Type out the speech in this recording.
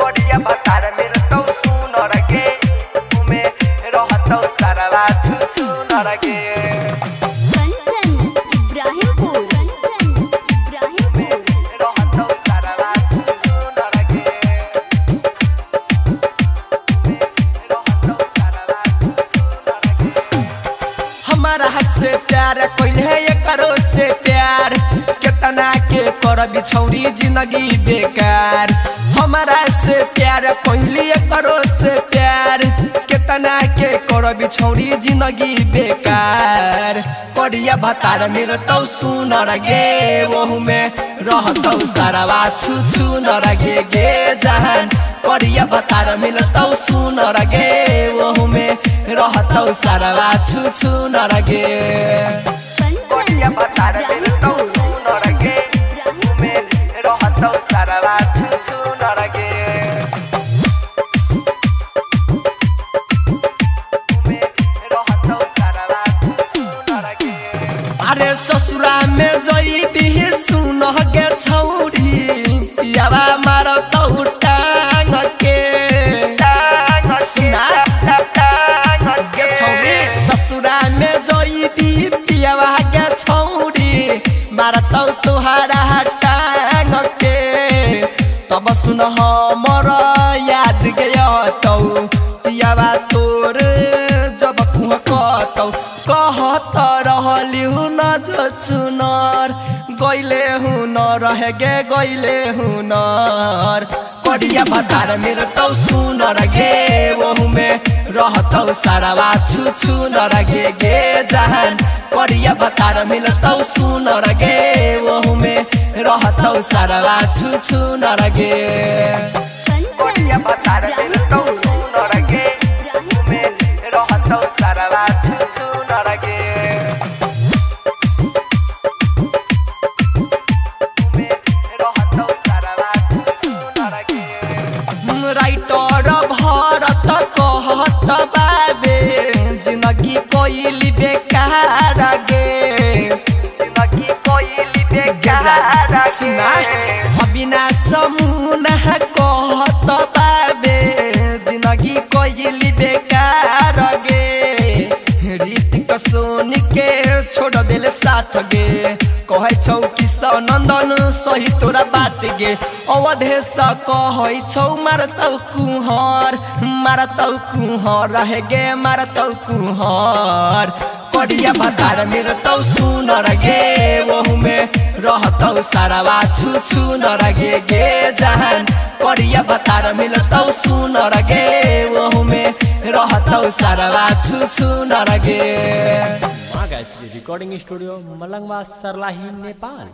बढ़िया भतार मिलतौ सुनर गे में रहतौ सरवा सुनर गे हमारा हाथ से प्यार कोइले करो से प्यार कितना के कर बिछौरी जिंदगी बेकार हमारा से प्यार कोइले करो से प्यार कितना के कर बिछौरी जिंदगी बेकार करिया भतार मिलतौ सुनर गे ओहु में रहतौ सरवा सुनर गे गे जहान करिया भतार मिलतौ सुनर गे ओहु में रहतौ सरवा सुनर गे करिया भतार मिलतौ सुनर गे में रहतौ सरवा सुनर गे अरे ससुरा में जइबी सुन गे छौरी पियावा मारतौ टांग के सुना गे छौरी ससुरा में जइबी पियावा गे छौरी मारतौ तुहारा टांग के तब सुन हमर याद गयतौ पियावा तोर जब कहतौ कहत रहलिहु न जो चुनर गइले हुनर रह गे गइले हुनर करिया भतार मिलतौ सुनर गे ओहु में रहतौ सरवा सुनर गे गे जहान करिया भतार मिलतौ सुनर गे ओहु में रहतौ सरवा सुनर गे करिया भतार मिलतौ सुनर गे में रहतौ सरवा सुनर गे राइटर भरत कहत बाबे जिंदगी कोइली बेकार गे जिंदगी कोइली बेकार सुना अविनाश मुना कहत बाबे जिंदगी कोइली बेकार गे ऋतिक सोनी के छोड़ दिल साथ गे कहे छौ किशन नंदन सही तोरा बात गे अवधेश कहे छौ मारतौ कुहर रहे गे मारतौ कुहर करिया भतार मिलतौ सुनर गे ओहु में रहतौ सरवा सुनर गे गे जहान करिया भतार मिलतौ सुनर गे ओहु में रहतौ सरवा सुनर गे रिकॉर्डिंग स्टूडियो मलंगवा सरलाही नेपाल।